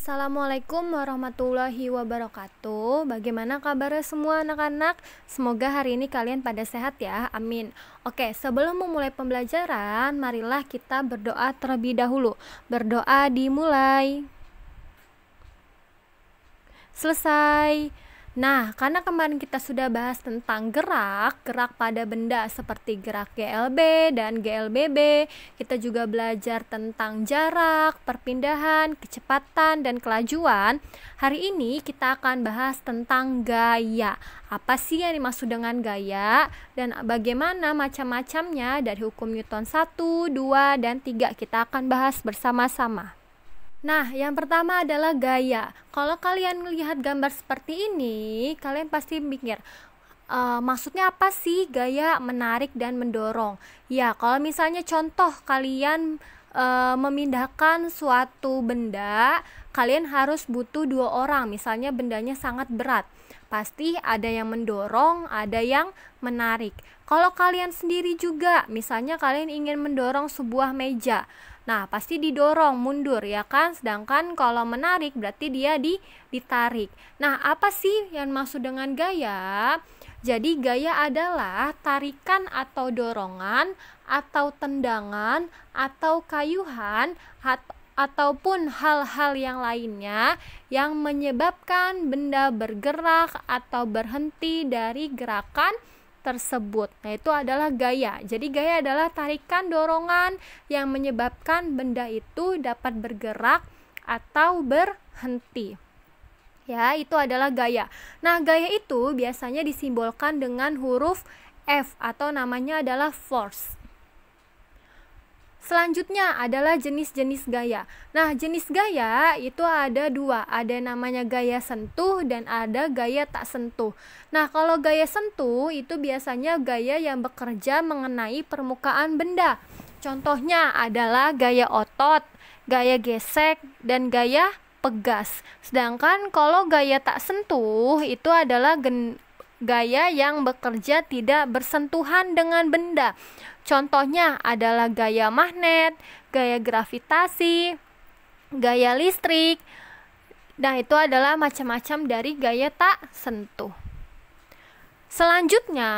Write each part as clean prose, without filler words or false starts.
Assalamualaikum warahmatullahi wabarakatuh. Bagaimana kabarnya semua anak-anak? Semoga hari ini kalian pada sehat ya, amin. Oke, sebelum memulai pembelajaran, marilah kita berdoa terlebih dahulu. Berdoa dimulai. Selesai. Nah, karena kemarin kita sudah bahas tentang gerak pada benda seperti gerak GLB dan GLBB, kita juga belajar tentang jarak, perpindahan, kecepatan, dan kelajuan. Hari ini kita akan bahas tentang gaya. Apa sih yang dimaksud dengan gaya dan bagaimana macam-macamnya dari hukum Newton 1, 2, dan 3 kita akan bahas bersama-sama. Nah, yang pertama adalah gaya. Kalau kalian melihat gambar seperti ini, kalian pasti mikir, maksudnya apa sih gaya menarik dan mendorong? Ya, kalau misalnya contoh kalian memindahkan suatu benda, kalian harus butuh 2 orang. Misalnya bendanya sangat berat. Pasti ada yang mendorong, ada yang menarik. Kalau kalian sendiri juga, misalnya kalian ingin mendorong sebuah meja, nah pasti didorong mundur ya kan, sedangkan kalau menarik berarti dia ditarik. Nah, apa sih yang maksud dengan gaya? Jadi gaya adalah tarikan atau dorongan atau tendangan atau kayuhan ataupun hal-hal yang lainnya yang menyebabkan benda bergerak atau berhenti dari gerakan tersebut. Nah, itu adalah gaya. Jadi gaya adalah tarikan dorongan yang menyebabkan benda itu dapat bergerak atau berhenti. Ya, itu adalah gaya. Nah, gaya itu biasanya disimbolkan dengan huruf F atau namanya adalah force. Selanjutnya adalah jenis-jenis gaya. Nah, jenis gaya itu ada 2. Ada namanya gaya sentuh dan ada gaya tak sentuh. Nah, kalau gaya sentuh itu biasanya gaya yang bekerja mengenai permukaan benda. Contohnya adalah gaya otot, gaya gesek, dan gaya pegas. Sedangkan kalau gaya tak sentuh itu adalah gaya yang bekerja tidak bersentuhan dengan benda. Contohnya adalah gaya magnet, gaya gravitasi, gaya listrik. Nah, itu adalah macam-macam dari gaya tak sentuh. Selanjutnya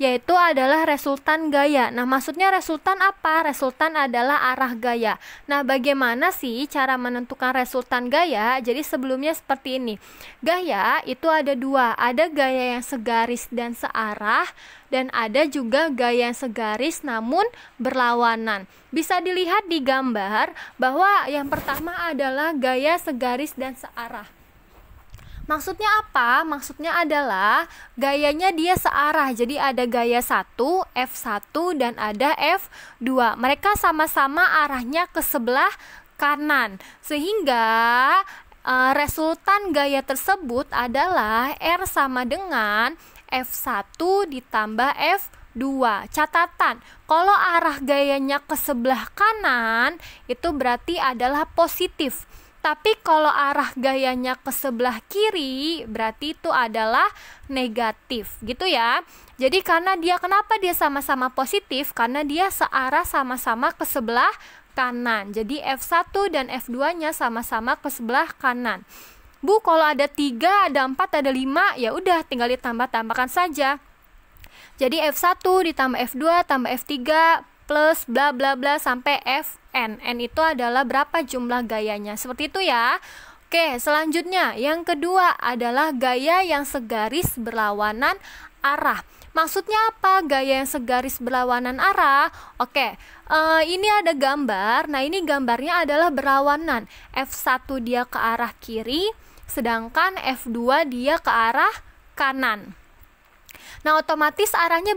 yaitu adalah resultan gaya. Nah, maksudnya resultan apa? Resultan adalah arah gaya. Nah, bagaimana sih cara menentukan resultan gaya? Jadi sebelumnya seperti ini. Gaya itu ada 2. Ada gaya yang segaris dan searah, dan ada juga gaya yang segaris namun berlawanan. Bisa dilihat di gambar bahwa yang pertama adalah gaya segaris dan searah. Maksudnya apa? Maksudnya adalah gayanya dia searah. Jadi ada gaya 1, F1 dan ada F2. Mereka sama-sama arahnya ke sebelah kanan. Sehingga resultan gaya tersebut adalah R sama dengan F1 ditambah F2. Catatan, kalau arah gayanya ke sebelah kanan itu berarti adalah positif. Tapi kalau arah gayanya ke sebelah kiri berarti itu adalah negatif, gitu ya. Jadi kenapa dia sama-sama positif? Karena dia searah sama-sama ke sebelah kanan. Jadi F1 dan F2-nya sama-sama ke sebelah kanan. Bu, kalau ada 3, ada 4, ada 5, ya udah tinggal ditambah-tambahkan saja. Jadi F1 ditambah F2 tambah F3 plus bla bla bla sampai Fn. N itu adalah berapa jumlah gayanya. Seperti itu ya. Oke, selanjutnya yang kedua adalah gaya yang segaris berlawanan arah. Maksudnya apa gaya yang segaris berlawanan arah? Oke, ini ada gambar. Nah, ini gambarnya adalah berlawanan. F1 dia ke arah kiri, sedangkan F2 dia ke arah kanan. Nah, otomatis arahnya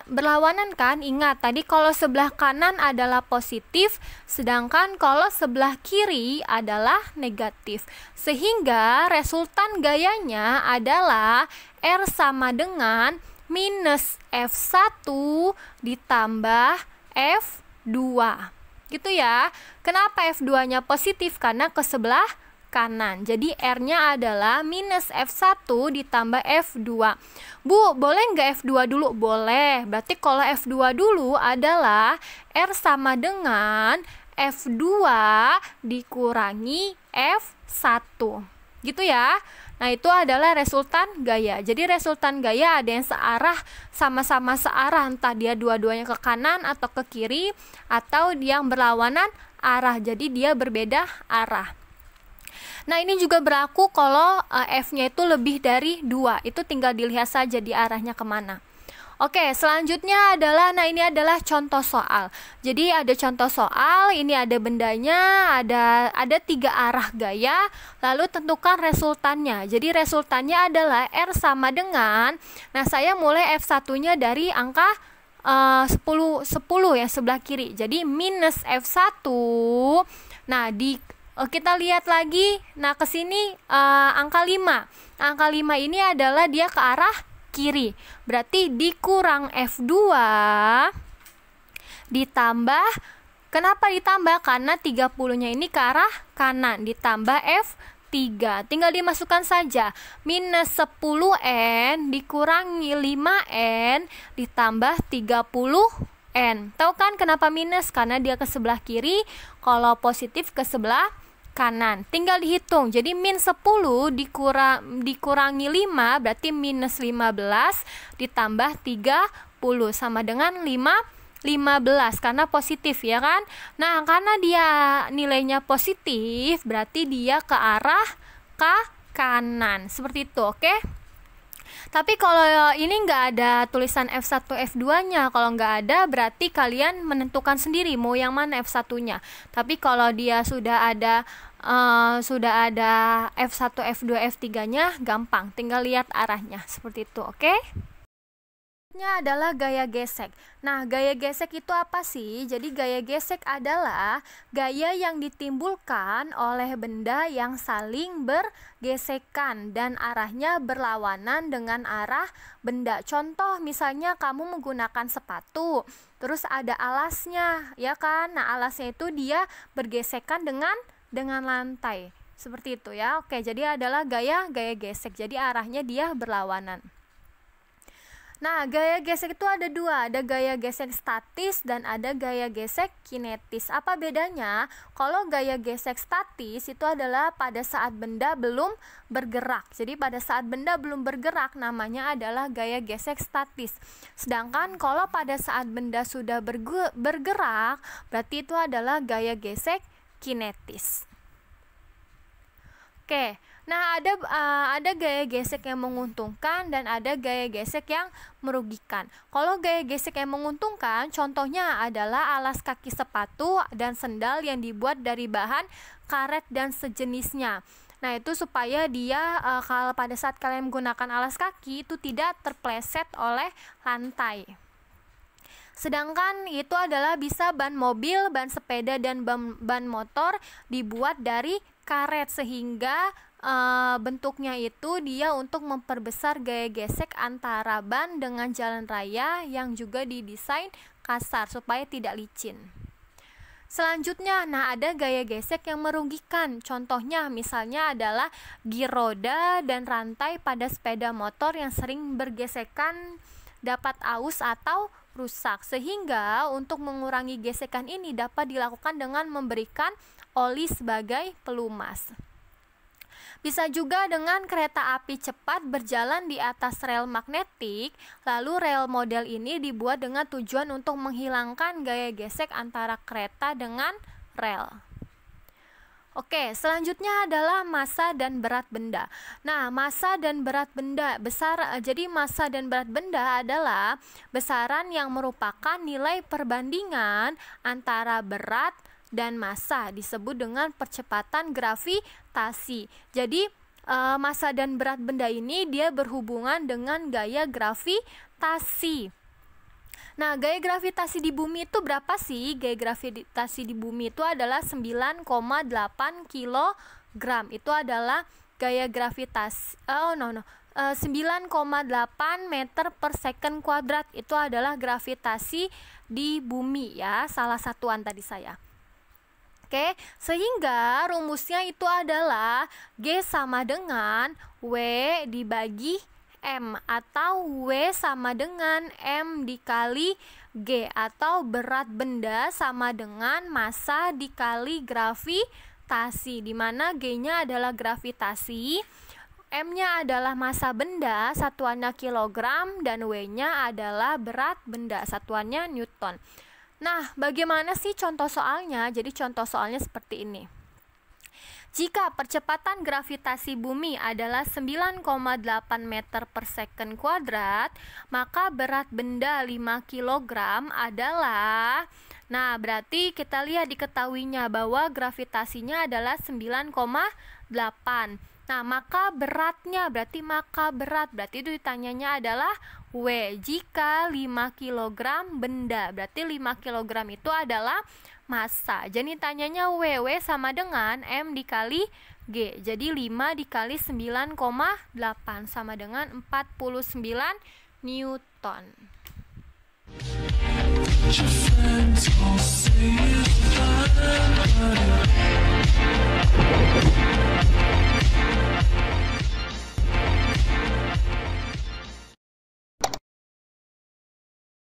berlawanan kan? Ingat, tadi kalau sebelah kanan adalah positif, sedangkan kalau sebelah kiri adalah negatif. Sehingga resultan gayanya adalah R sama dengan minus F1 ditambah F2. Gitu ya. Kenapa F2-nya positif? Karena ke sebelah kanan. Jadi R-nya adalah minus F1 ditambah F2. Bu, boleh nggak F2 dulu? Boleh. Berarti kalau F2 dulu adalah R sama dengan F2 dikurangi F1. Gitu ya. Nah, itu adalah resultan gaya. Jadi resultan gaya ada yang searah, sama-sama searah, entah dia dua-duanya ke kanan atau ke kiri, atau dia yang berlawanan arah. Jadi dia berbeda arah. Nah, ini juga berlaku kalau F-nya itu lebih dari 2. Itu tinggal dilihat saja di arahnya kemana. Oke, selanjutnya adalah, nah ini adalah contoh soal. Jadi ada contoh soal, ini ada bendanya, ada 3 arah gaya, lalu tentukan resultannya. Jadi resultannya adalah R sama dengan, nah saya mulai F1-nya dari angka 10 ya, sebelah kiri. Jadi minus F1. Nah, kita lihat lagi, nah ke sini angka 5. Angka 5 ini adalah dia ke arah kiri, berarti dikurang F2 ditambah, kenapa ditambah? Karena 30-nya ini ke arah kanan, ditambah F3, tinggal dimasukkan saja, minus 10N dikurangi 5N ditambah 30N. Tahu kan kenapa minus? Karena dia ke sebelah kiri, kalau positif ke sebelah kanan. Tinggal dihitung. Jadi min 10 dikurangi 5 berarti minus 15 ditambah 30 sama dengan 15 karena positif ya kan. Nah, karena dia nilainya positif berarti dia ke arah kanan. Seperti itu, oke? Tapi kalau ini nggak ada tulisan F1, F2-nya. Kalau nggak ada, berarti kalian menentukan sendiri mau yang mana F1-nya. Tapi kalau dia sudah ada F1, F2, F3-nya, gampang. Tinggal lihat arahnya. Seperti itu, oke? Selanjutnya adalah gaya gesek. Nah, gaya gesek itu apa sih? Jadi gaya gesek adalah gaya yang ditimbulkan oleh benda yang saling bergesekan dan arahnya berlawanan dengan arah benda. Contoh misalnya kamu menggunakan sepatu, terus ada alasnya, ya kan? Nah, alasnya itu dia bergesekan dengan lantai. Seperti itu ya. Oke, jadi adalah gaya gesek. Jadi arahnya dia berlawanan. Nah, gaya gesek itu ada 2, ada gaya gesek statis dan ada gaya gesek kinetis. Apa bedanya? Kalau gaya gesek statis itu adalah pada saat benda belum bergerak. Jadi pada saat benda belum bergerak namanya adalah gaya gesek statis. Sedangkan kalau pada saat benda sudah bergerak, berarti itu adalah gaya gesek kinetis. Oke. Nah, ada gaya gesek yang menguntungkan dan ada gaya gesek yang merugikan. Kalau gaya gesek yang menguntungkan, contohnya adalah alas kaki sepatu dan sendal yang dibuat dari bahan karet dan sejenisnya. Nah, itu supaya dia kalau pada saat kalian menggunakan alas kaki itu tidak terpleset oleh lantai. Sedangkan itu adalah bisa ban mobil, ban sepeda, dan ban motor dibuat dari karet sehingga bentuknya itu dia untuk memperbesar gaya gesek antara ban dengan jalan raya yang juga didesain kasar supaya tidak licin. Selanjutnya, nah ada gaya gesek yang merugikan. Contohnya misalnya adalah gir roda dan rantai pada sepeda motor yang sering bergesekan dapat aus atau rusak. Sehingga untuk mengurangi gesekan ini dapat dilakukan dengan memberikan oli sebagai pelumas. Bisa juga dengan kereta api cepat berjalan di atas rel magnetik, lalu rel model ini dibuat dengan tujuan untuk menghilangkan gaya gesek antara kereta dengan rel. Oke, selanjutnya adalah massa dan berat benda. Nah, massa dan berat benda jadi massa dan berat benda adalah besaran yang merupakan nilai perbandingan antara berat dan massa, disebut dengan percepatan gravitasi. Jadi massa dan berat benda ini dia berhubungan dengan gaya gravitasi. Nah, gaya gravitasi di bumi itu berapa sih? Gaya gravitasi di bumi itu adalah 9,8 kg. Itu adalah gaya gravitasi 9,8 meter per second kuadrat. Itu adalah gravitasi di bumi ya, salah satuan tadi saya. Oke, sehingga rumusnya itu adalah G sama dengan W dibagi M, atau W sama dengan M dikali G, atau berat benda sama dengan massa dikali gravitasi, di mana G-nya adalah gravitasi, M-nya adalah massa benda, satuannya kilogram, dan W-nya adalah berat benda, satuannya Newton. Nah, bagaimana sih contoh soalnya? Jadi contoh soalnya seperti ini. Jika percepatan gravitasi bumi adalah 9,8 meter per second kuadrat, maka berat benda 5 kg adalah, nah berarti kita lihat diketahuinya bahwa gravitasinya adalah 9,8. Nah, maka beratnya berarti itu ditanyanya adalah W. Jika 5 kg benda, berarti 5 kg itu adalah massa. Jadi tanyanya W sama dengan M dikali G. Jadi 5 dikali 9,8 sama dengan 49 Newton.